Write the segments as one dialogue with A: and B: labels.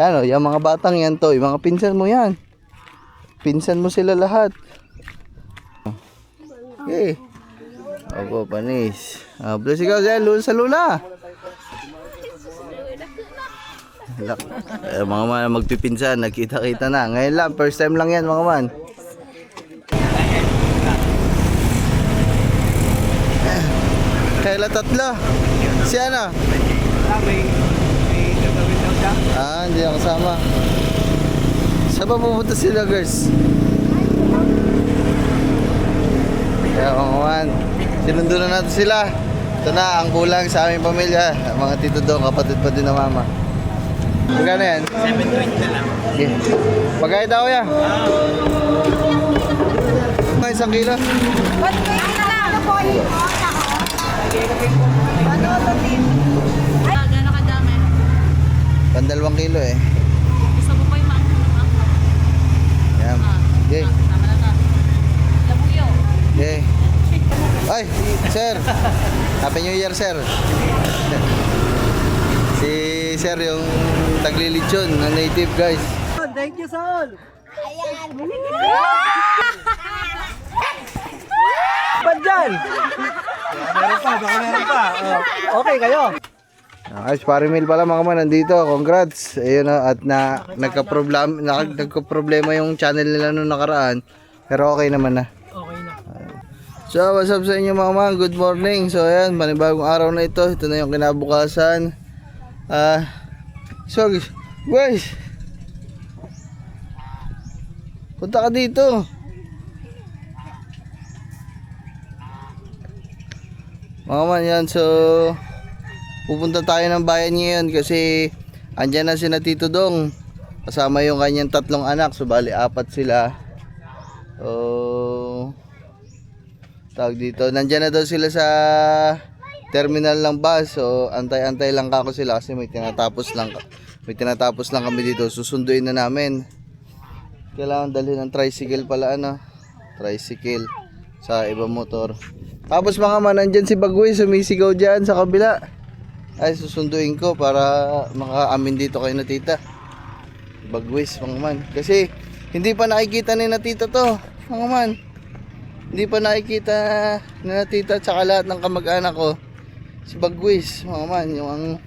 A: Yan o, yung mga batang yan to, yung mga pinsan mo yan. Pinsan mo sila lahat. Okay. Opo, panis. Bless ikaw dyan, lula sa lula. Mga man magpipinsan, nagkita-kita na. Ngayon lang, first time lang yan mga man. Kaya tatlo. Si ano?
B: May gagawin daw siya.
A: Hindi ako kasama. Saan ba pupunta sila, girls? Kaya mga man, sinundo na natin sila. Ito na ang kulang sa aming pamilya. Mga tito doon, kapatid pa din na mama. Magkano yan?
B: 720 na lang.
A: Okay. Pagkaya daw yan? May 1 kilo?
C: Gano'n kadami?
A: Pan 2 kilo eh.
C: Gusto mo pa yung maangkong.
A: Yan. Okay.
C: Tama na na. Labuyo.
A: Okay. Ay, sir. Happy New Year, sir. Si sir yung taglilitsyon na native, guys.
B: Thank you, Sol. Ba't dyan? Meron pa, baka meron pa. Okay kayo.
A: Guys, Parimil pala mga man, nandito. Congrats. Ayun na, at nagka-problema yung channel nila nung nakaraan. Pero okay naman na.
B: Okay na.
A: So, what's up sa inyo mga man? Good morning. So, ayan, panibagong araw na ito. Ito na yung kinabukasan. So, guys. Punta ka dito. Mga man, yan. So, pupunta tayo ng bayan ngayon kasi andyan na si Tito Dong. Kasama yung kanyang 3 anak. So, bali 4 sila. So, tawag dito. Nandyan na daw sila sa terminal ng bus. So, antay-antay lang ako sila kasi may tinatapos lang kami dito. Susunduin na namin. Kailangan dalhin ng tricycle pala, tricycle sa ibang motor. Tapos mga man, nandyan si Bagway, sumisigaw dyan sa kabila. Ay, susunduin ko para makaamin dito kay na tita. Bagwis, mga man. Kasi, hindi pa nakikita ni na tita to, mga man. Hindi pa nakikita ni na tita at saka lahat ng kamag-anak ko. Si Bagwis, mga man, yung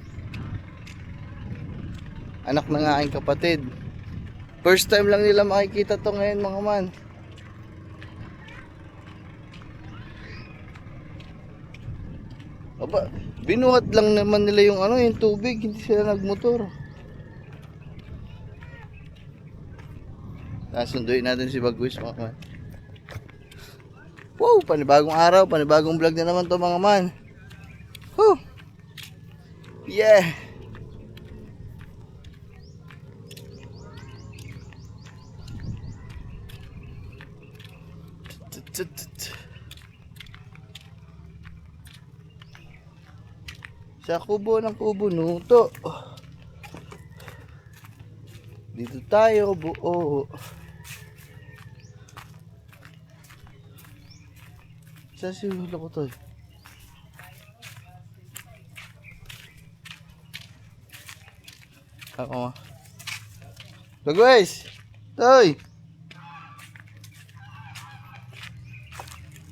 A: anak ng aking kapatid. First time lang nila makikita to ngayon, mga man. Aba, binuhat lang naman nila yung yung tubig, hindi sila nagmotor. Sunduin natin si Bagwis, mga man. Wow, panibagong araw, panibagong vlog na naman to, mga man. Woo! Yeah! Sa kubo ng kubo nuto. Dito tayo buo. Saan si hula ko to? Ako. Bagwes! Toy!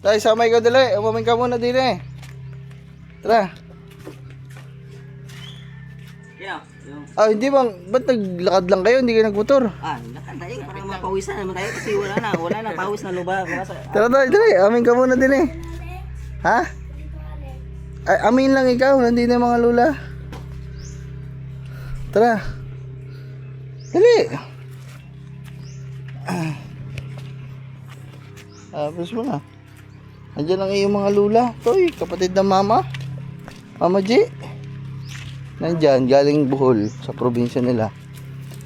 A: Tay, samay ko dali. Umamin ka muna din eh. Tara. Hindi bang, ba't naglakad lang kayo? Hindi kayo nagmotor?
B: Lakad tayo para mapawisan naman tayo kasi wala na pawis na luba.
A: Tara tayo, dali. Amin ka muna din eh. Ha? Ay, amin lang ikaw. Nandito na yung mga lula. Tara. Dali. Tapos mo na. Andiyan lang yung mga lula. Toy, kapatid ng mama. Mama G. Nandyan, galing Bohol sa probinsya nila.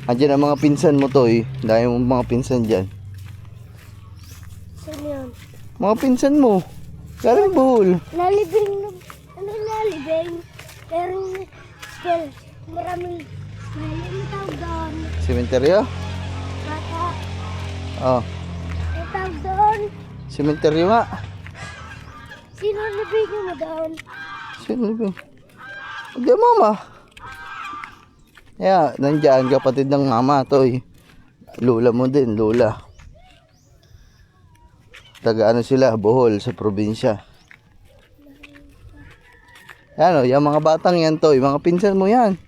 A: Andiyan ang mga pinsan mo, Toy. Dahil mo mga pinsan dyan.
D: Saan yun?
A: Mga pinsan mo. Galing Bohol.
D: Nalibing. Pero still, maraming tawag doon.
A: Sementeryo?
D: Baka,
A: Oh,
D: may tawag doon.
A: sementeryo nga.
D: Sino nabigyan mo doon?
A: Sino ba? Hindi, mama. Yeah, nandyan, kapatid ng mama, Toy. Lula mo din, Lula. Taga ano sila, Bohol, sa probinsya. Yan o, yung mga batang yan, Toy. Mga pinsan mo yan.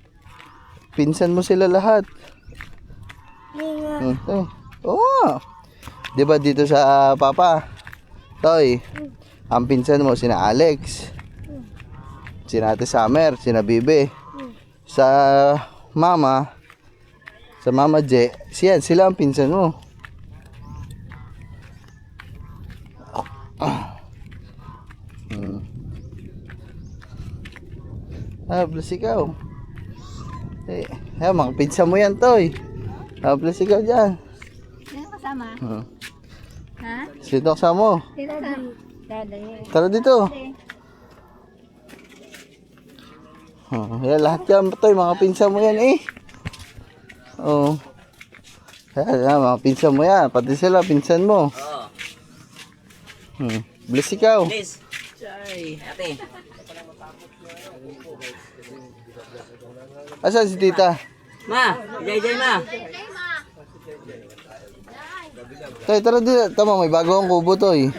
A: Pinsan mo sila lahat. Oo. Diba dito sa Papa? Toy, ang pinsan mo, sina Alex. Sina Ate Summer, sina Bibe. Sa Mama J, sila ang pinsan mo. Plus ikaw. Mga pinsan mo yan, Toy. Plus ikaw dyan.
C: Sino kasama? Ha?
A: Sino kasama mo?
C: Sino kasama? Daday.
A: Tara dito. Yan, lahat yan, Toy. Mga pinsan mo yan eh. Oo. Yan, mga pinsan mo yan. Pati sila, pinsan mo. Bless ikaw.
B: Please. Sorry. Ate.
A: Asan si tita?
B: Ma. Jay, ma.
A: Toy, tara dito. Tama, may bago ang kubo, Toy.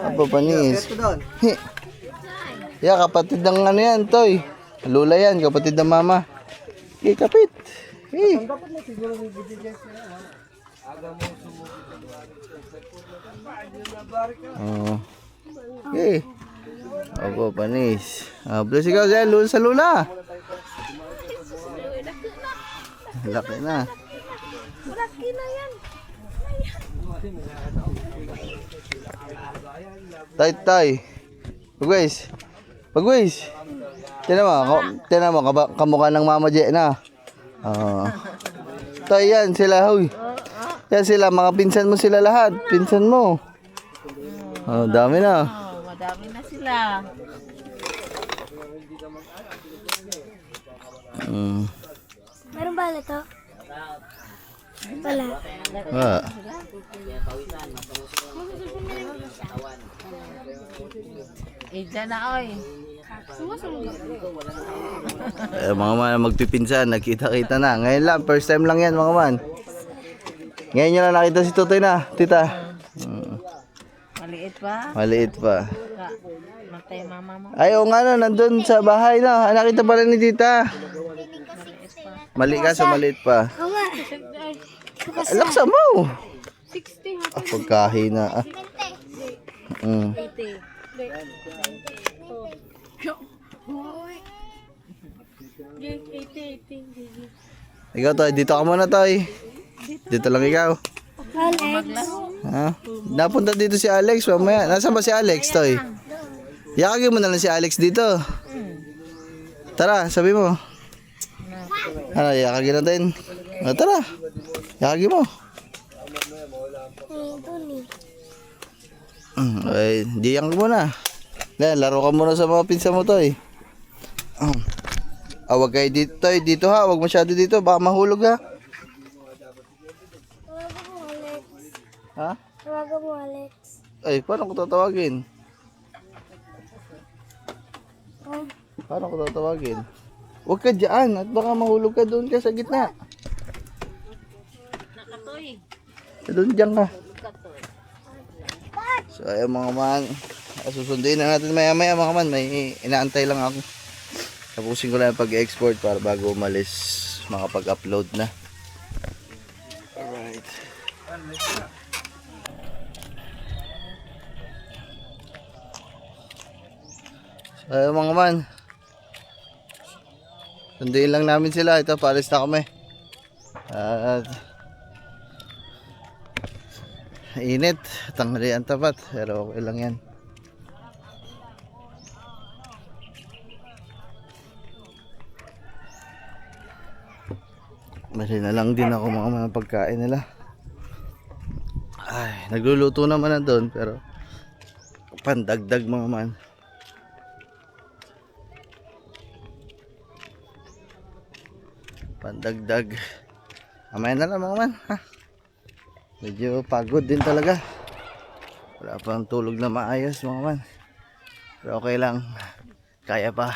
A: Apa panis. Ya, kapatid ng ano yan, Toy. Lula yan, kapatid ng mama. Kapit. Apa panis. Bless ikaw dyan, Lula sa Lula. Laki na.
C: Laki na yan.
A: Tay. Pagwis. Tinan mo, kamukha ng Mama J na. Tay, yan sila, huy. Yan sila, mga pinsan mo sila lahat. Pinsan mo. Dami na.
C: Madami na sila.
D: Meron ba ito? Wala.
C: Dyan na, oy.
A: Mga man magpipinsan, nagkita-kita na. Ngayon lang, first time lang yan mga man. Ngayon nyo lang nakita si Tutoy na, tita.
C: Maliit pa.
A: Maliit pa.
C: Matay mama mo.
A: Ay, o nga no, nandun sa bahay na. Nakita pala ni tita. Mali ka, so maliit pa.
D: Oo nga.
A: Laksa mo.
C: 60.
A: Pagkahina. Ikaw, Toy, dito ka muna, Toy. Dito lang ikaw.
D: Alex.
A: Ha? Napunta dito si Alex mamaya. Nasaan ba si Alex, Toy? Yakagin mo na lang si Alex dito. Tara, sabi mo. Yakagin natin. Tara. Yakagin mo. Ay, diyan ka muna. Laro ka muna sa mga pinsa mo, Toy. Wag kayo dito, Toy. Dito ha. Wag masyado dito. Baka mahulog ha.
D: Tawagan mo, Alex.
A: Ha?
D: Tawagan mo, Alex.
A: Ay, paano ko tatawagin? Paano ko tatawagin? Huwag ka dyan at baka mahulog ka doon ka sa gitna.
C: Nakatoy.
A: Doon dyan ka. So ayun mga man, susunduin na natin maya maya mga man. May inaantay lang ako. Tapusin ko lang pag-export para bago umalis makapag-upload na. Alright. So ayun mga man, sunduin lang namin sila. Ito, paalis na kami. At init, tanghalian tapat, pero okay lang yan. Bali na lang din ako mga pagkain nila. Ay, nagluluto naman na doon, pero pandagdag mga man. Pandagdag. Amay na lang mga man, ha? Medyo pagod din talaga. Wala pang tulog na maayos mga man. Pero okay lang. Kaya pa.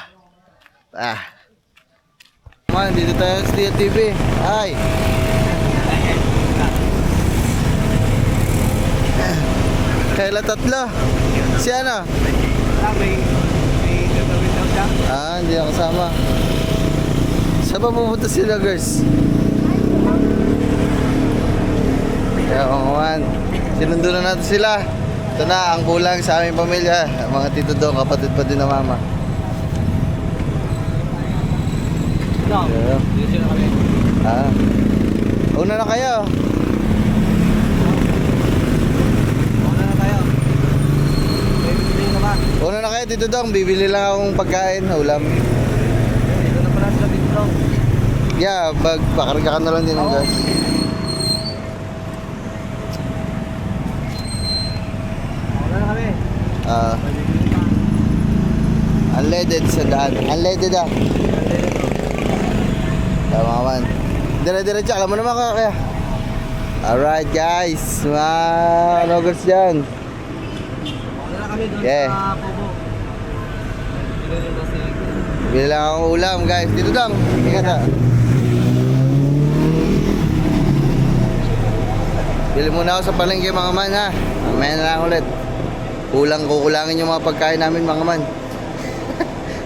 A: man, dito tayo sa Steel TV. Ay! Kailan tatlo? Si ano?
B: May gagawin daw siya.
A: Hindi ako kasama. Saan ba pupunta sila, girls? Kaya mga man, sinundo na natin sila. Ito na ang kulang sa aming pamilya. Mga tito doon, kapatid pa din na mama.
B: No.
A: Yeah.
B: Dito na kami.
A: Una na kayo.
B: Una na tayo. May bibili ka ba?
A: Una na kayo, tito dong. Bibili lang akong pagkain, ulam.
B: Dito na pala sa dito.
A: Yeah, pakarga ka na lang din ng gas.
B: Una na kami. May bibili pa.
A: Unleaded sa daan. Unleaded ah. Tama man. Dire-diretso, alam mo naman kaya. Alright guys, mga vloggers dyan.
B: Una na kami doon
A: Yeah.
B: sa Pobo. Bibili rin kasi.
A: Bili lang akong ulam guys. Dito lang. Ingat ha. Bili muna ako sa palengke mga man ha. Mamaya na lang ulit. Kukulangin yung mga pagkain namin mga man.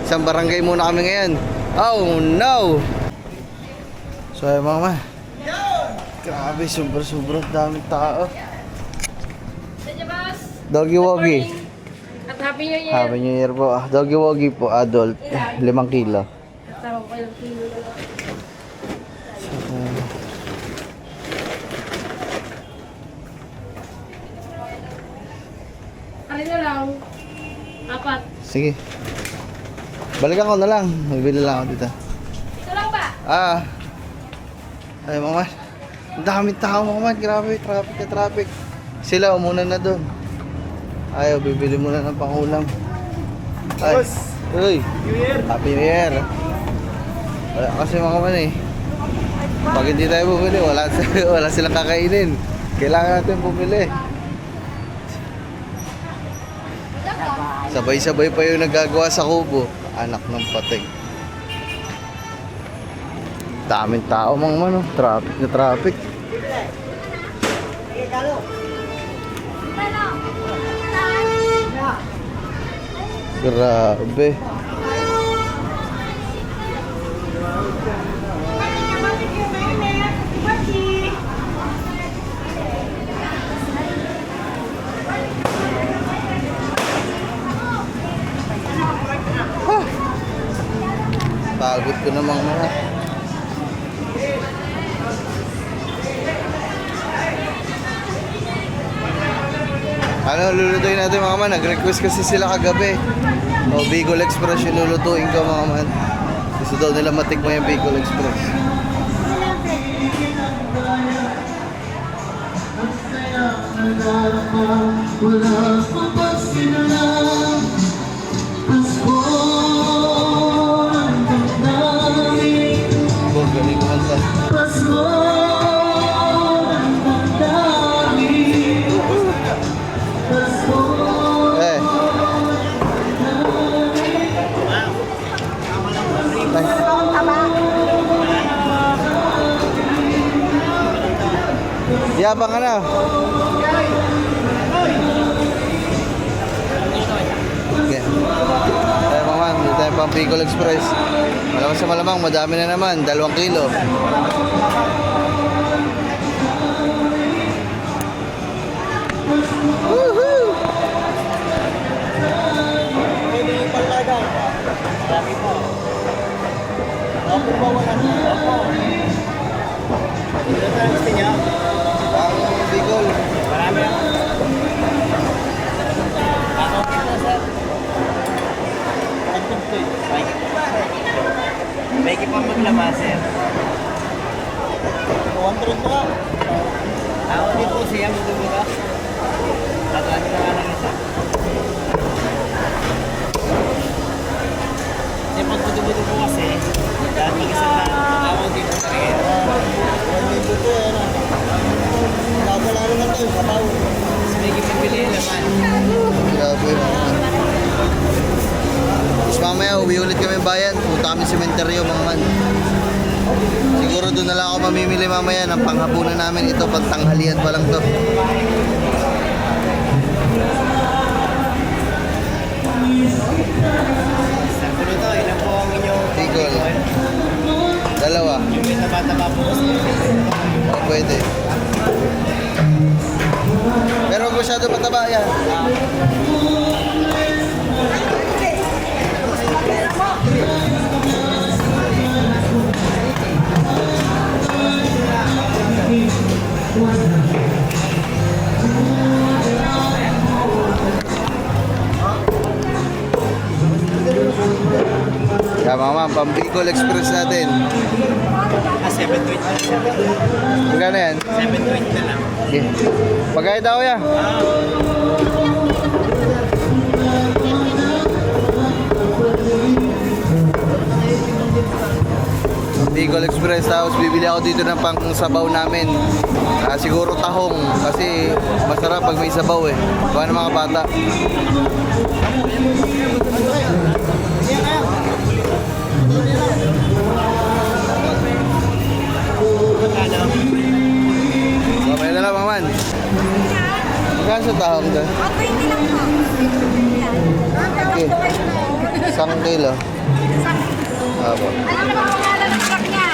A: Isang barangay muna kami ngayon. Oh no! So ayun mga man. Grabe, sobrang daming tao. Doggy Woggy.
C: At Happy New Year.
A: Happy New Year po. Doggy Woggy po, adult. 5 kilo.
C: Tama ko yung kilo. Alin na lang? 4.
A: Sige. Balikan ko na lang. Magbili lang ako dito.
C: Ito lang ba?
A: Ay mga man. Ang daming tao mga man. Grabe, traffic na traffic. Sila, umuna na doon. Ayaw, bibili muna ng pangulam. Ay. Uy.
B: New Year!
A: Happy New Year. Wala kasi mga man eh. Pag hindi tayo bumili, wala silang kakainin. Kailangan natin bumili. Sabay-sabay pa yung nagagawa sa kubo. Anak ng pating. Daming tao mga man, oh. Traffic na traffic. Grabe. Pagod ko namang mga. Ano lulutuin natin mga man? Nag-request kasi sila kagabi. O Bicol Express yung lulutuin ko mga man. Gusto daw nila matikman yung Bicol Express. Galing kumanta. Eh. Yabang ka na. Okay. Tayo mga man, dito tayo pang Bicol Express. Malamang sa malamang, madami na naman, 2 kilo. Woohoo!
B: Pwede yung paglaga. Marami po. Ako ba wala na? Ako. Ito na gusto niya?
A: Ang Bicol.
B: Marami ako. Ako ito sir. May kipang maglama sir. 100 pa. Ako din po siya magdugo ka. Tatawagin na nga lang isa. Kasi pag magdugo po kasi, dahil mag-isa na tawag dito sa rin. 1 po yan. Nakawala naman tayo, kapaw. Kasi may kipipili naman.
A: Grabe mga man. Tapos mamaya, uwi ulit kami bayan. Punta kami sementeryo mga man. Siguro doon na lang ako mamimili mamaya ng panghapunan namin. Ito, pagtanghalian pa lang to.
B: Isang po nito, ilan po ang inyong
A: Bicol. Dalawa.
B: Yung may taba-taba po kasi.
A: O, pwede. Pero huwag masyado mataba yan. Kaya mama, pang Bicol Express natin.
B: 720 na lang.
A: Magkano yan?
B: 720 na lang.
A: Okay. Pagkaya daw yan. Bicol Express, tapos bibili ako dito ng pang sabaw namin. Siguro tahong kasi masarap pag may sabaw eh. Kuha ng mga bata. Mamaya na lang, maman. Magkano sa tahong doon? Okay. 1 kilo. Apo.
D: Alam mo ba pangalan ng truck niya?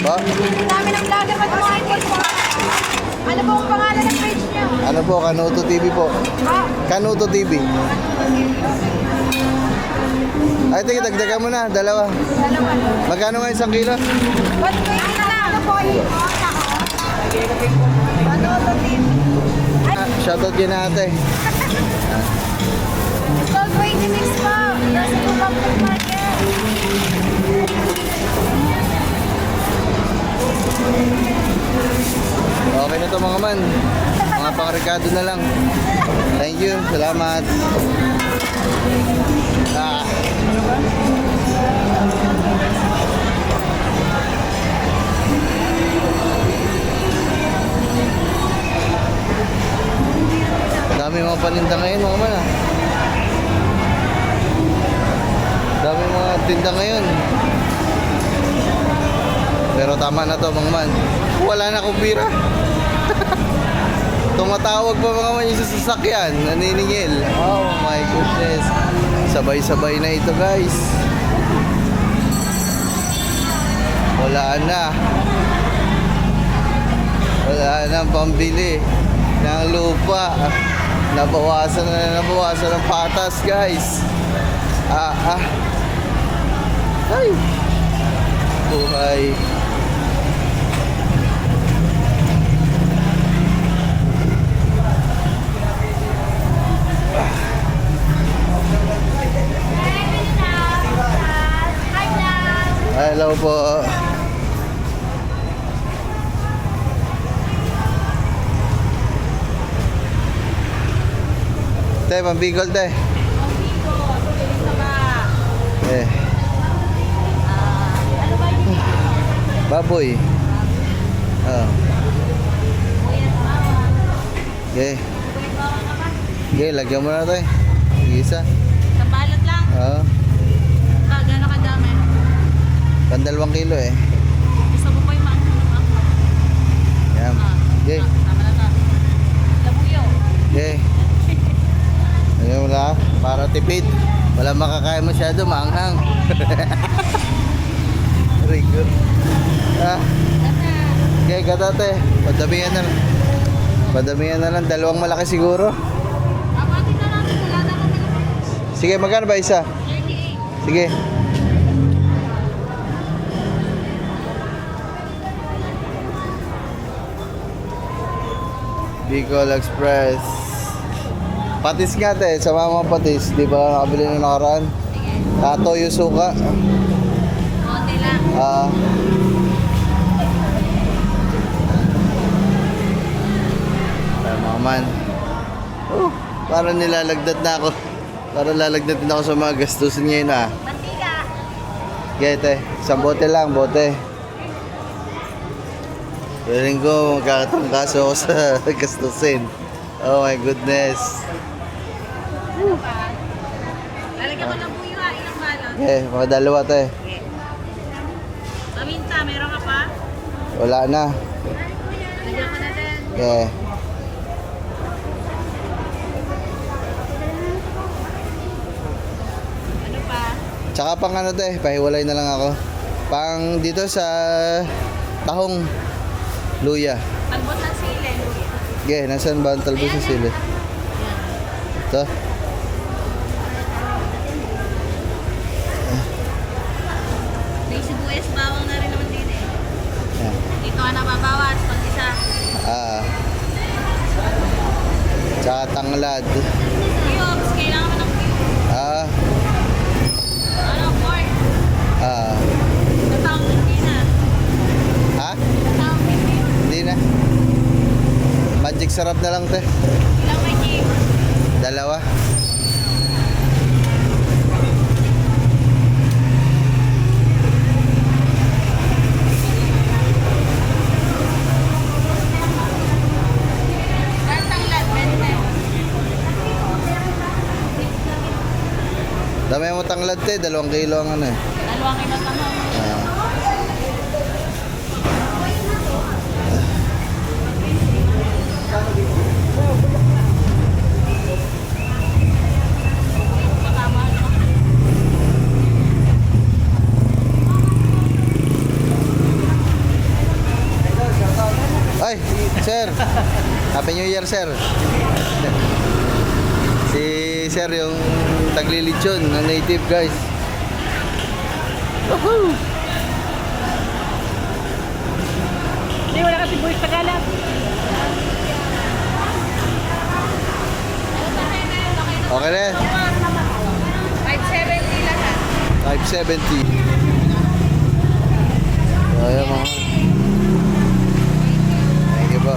A: Ba?
D: Ang dami ng vlogger pa tumahin po. Ano po ang pangalan ng page niya?
A: Ano po? Kanuto TV po. Kanuto TV. Ay, tingin, dagdagan mo na. Dalawa. Magkano nga 1 kilo?
D: 120 na lang. Ano po yun? Ano to team?
A: Shoutout yun ate.
D: 1226 po. Nasa po Bangkok Market.
A: Okay na to mga man. Mga pang-rekado na lang. Thank you. Salamat. Dami mga paninda ngayon mga man ah. Dami mga tinda ngayon. Pero tama na to mga man. Wala na akong pira. Tumatawag pa mga man yung sa sasakyan. Naniningil. Oh my goodness. Sabay-sabay na ito guys. Wala na. Wala na pambili ng lupa. Nabawasan ng patas guys. Ay. Buhay. Hello po. Te, pambigol te. Eh. Baboy. Oh. Okay. Okay, lagyan mo na tayo. Isa.
C: Sa balot lang.
A: Oo.
C: Gano'n kadami?
A: 2 kilo eh.
C: Gusto mo pa yung maanong ako?
A: Yan. Okay.
C: Tama na to. Labuyo.
A: Okay. Ayun wala. Para tipid. Wala makakain masyado. Maanghang. Very good. Okay, gatate. Padamihan na lang. Padamihan na lang. 2 malaki siguro.
C: Apatin na natin. Wala na kami.
A: Sige, magkano ba isa?
C: 38.
A: Sige. Bicol Express. Patis nga te, sa mga patis. Di ba nakabili na nakaraan?
C: Sige.
A: Toyo suka.
C: Konti lang.
A: Mga man. Parang nilalagdat na ako. Parang lalagdat din ako sa mga gastusin ngayon ah.
C: Mantika.
A: Gete, isang bote lang, bote. Feeling ko magkakatangkaso ako sa gastusin. Oh my goodness.
C: Lalagyan ko ng buyo ha. Ilang balot?
A: Okay, mga 2 te.
C: Paminta, meron ka pa?
A: Wala na.
D: Lagyan ko na din.
A: Okay.
D: Ano pa?
A: Tsaka pang ano te, pahiwalay na lang ako. Pang dito sa tahong luya.
D: Talbos ng sili.
A: Okay, nasaan ba ang talbos sa sili? Ito.
D: May sibuyas bawang na rin naman din eh.
A: Yan.
D: Dito ka nababawas pag isa.
A: Ah. Tsaka tanglad.
D: Cubes, kailangan mo ng cubes.
A: Ah.
D: Ano, pork?
A: Ah.
D: Natawag hindi na.
A: Ha?
D: Natawag hindi.
A: Hindi na. Magic sarap na lang te.
D: Ilang may cubes?
A: Dalawa.
D: Tanglad, 20.
A: Dami mo tanglad te, 2 kilo ang ano eh.
D: 2 kilo tama.
A: Ah. Ay, sir. Happy New Year, sir. Si sir yung taglilitsyon na native, guys. Woohoo!
D: Hindi, wala kasi buwis sa galat.
A: Okay na.
D: 570 lahat.
A: 570. So, ayan mga. Thank you po.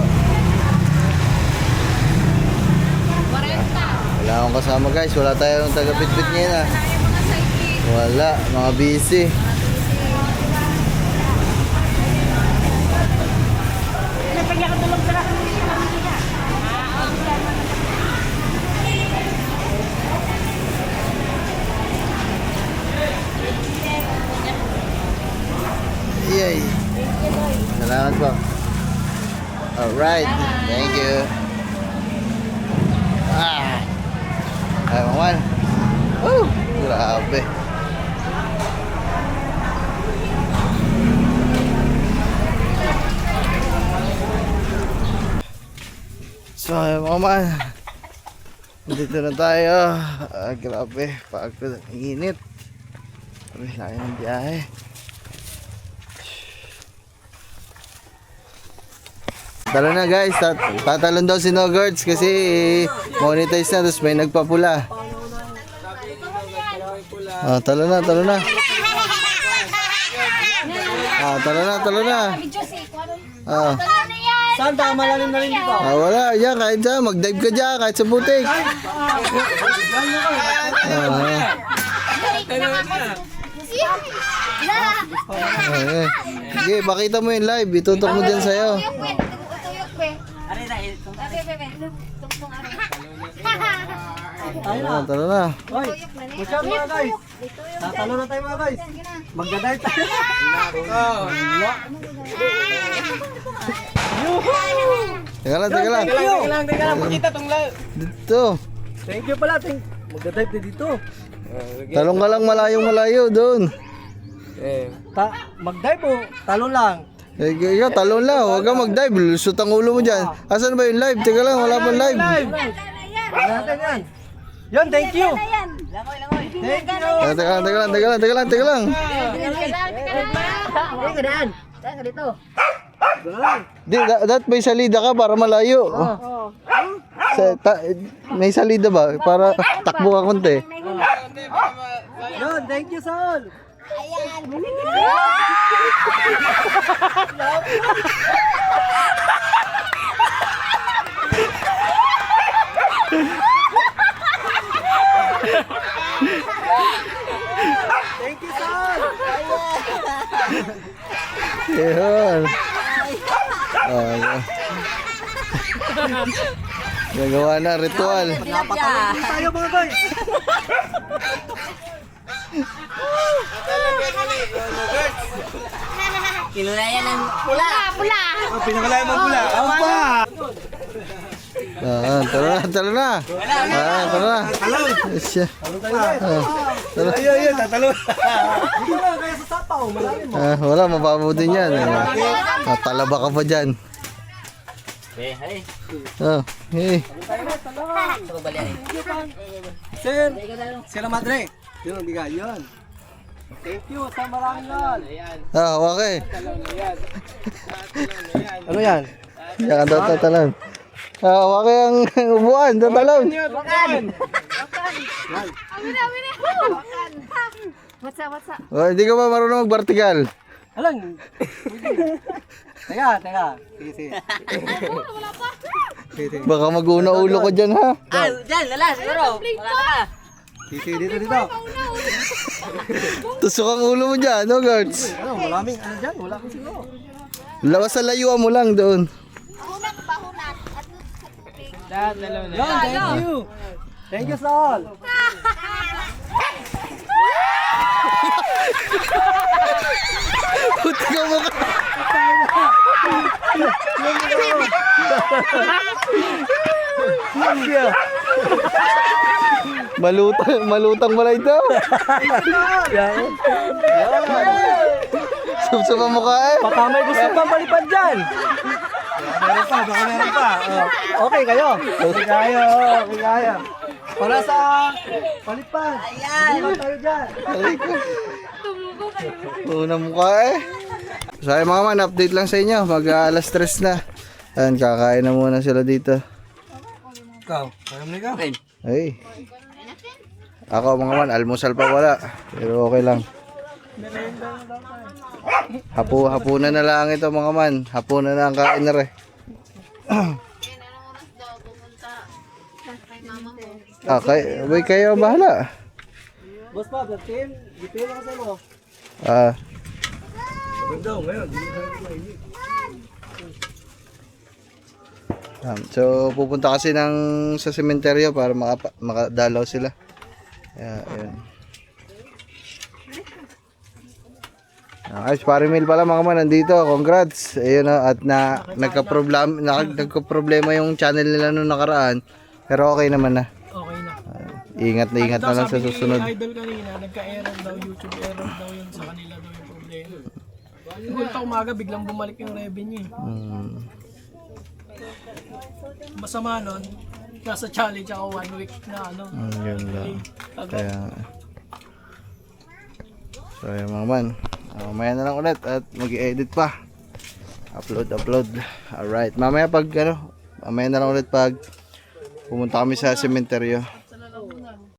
D: 40.
A: Wala akong kasama, guys. Wala tayong taga-bitbit ngayon ah.
D: Wala yung mga sidekick.
A: Wala. Mga busy.
D: Napagyan ka tulog sa lahat.
A: Yay. Salamat po. Alright. Thank you. Ah. Ay, mga Woo! Grabe. So, ay, mga man. Dito na tayo. Ah, grabe. Pagod. Ang init. Ay, laki ng biyahe. Tara na guys, tatalon daw si Nogards kasi monetize na, tapos may nagpapula. Ah, talo na, talo na. Ah, talo na, talo na. Ah,
B: Saan ba? Malalim na rin dito.
A: wala, yan, kahit saan, mag-dive ka dyan, kahit sa butik. Ah, sige, pakita mo yung live, itutok mo dyan sa'yo. Ah, talo na.
B: Hoy, what's up mga guys? Tatalo na tayo mga guys. Magdadive tayo.
A: Teka lang, teka lang.
B: Teka lang. Pakita tong live.
A: Dito.
B: Thank you pala. Magdadive na dito.
A: Talong ka lang malayong-malayo doon.
B: Mag-dive o talo lang?
A: Eh, ikaw, talon lang. Huwag kang mag-dive. Lusot ang ulo mo dyan. Asan ba yung live? Teka lang, wala pang live.
B: Natin yan. Yun, thank you. Thank you.
A: Ah, teka lang, teka lang, teka lang, teka lang, teka lang. Di, dapat may salida ka para malayo. May salida ba? Para takbo ka konti.
B: Yun, thank you, Saul. Thank you, Saul.
A: Yun. Nagawa na ritual.
B: Napatawag tayo mga guys. Kinulayan ng pula.
D: Pula.
B: Pinakalayan ng pula. Aba!
A: Tara na. Tara na. Siya. Tara.
B: Ayun, tatalo. Dito lang, kaya sa sapaw. Malalim mo.
A: Wala, mababaw din yan. Talaba ka pa dyan.
B: Hey.
A: Hey.
B: Sir, Sir Madre. Yun ang bigay, yun. Thank you sa maraming yan.
A: Okay.
B: Ano yan?
A: Diyan ka daw tatalon. Okay ang upuan, tatalon.
B: Bakan!
D: Amin. What's up?
A: Hindi ka ba marunong mag-vertical?
B: Alang. Teka. Sige.
A: Baka mag-una ulo ko dyan, ha?
B: Dyan, lala, siguro. Malala ka. Sige, dito.
A: Tusok ang ulo mo dyan, no, guards?
B: Ano, maraming ano dyan, wala akong siguro.
A: Lawas sa layuan mo lang doon.
B: Yan, thank you. Thank you sa all.
A: Puti ka mo ka. Malutang pala ito. Sub-sub ang mukha eh.
B: Baka may gusto pang palipad dyan. Baka meron pa. Oh. Okay kayo. Okay kayo. Para sa palipad. Ayan. Tayo dyan.
A: Unang mukha eh. So ay mga man, update lang sa inyo. Mag-alas 3 na. Ayan, kakain na muna sila dito.
B: Ikaw, alam na ikaw.
A: Ay. Ako mga man, almusal pa wala. Pero okay lang. Hapunan na lang ito mga man. Hapunan na ang kain na rin. Kayo bahala.
B: Boss pa, Bertin, dipin ako sa mo. Ganda ngayon.
A: So pupunta kasi sa sementeryo para makadalaw sila. Ayan. Ayos, Parimil pala mga man, nandito. Congrats. Ayun at nagka-problema yung channel nila nung nakaraan. Pero okay naman na.
E: Okay na.
A: Ingat na lang sa susunod.
E: Idol kanina, nagka-error daw, YouTube error daw yun sa kanila daw yung problema. Siguro umaga biglang bumalik yung revenue. Masama nun, nasa challenge ako 1 week na ano.
A: Yun lang.
E: Agad.
A: Kaya, so yun mga man. Mamaya na lang ulit at mag-edit pa. Upload. Alright. Mamaya na lang ulit pag pumunta kami sa sementeryo.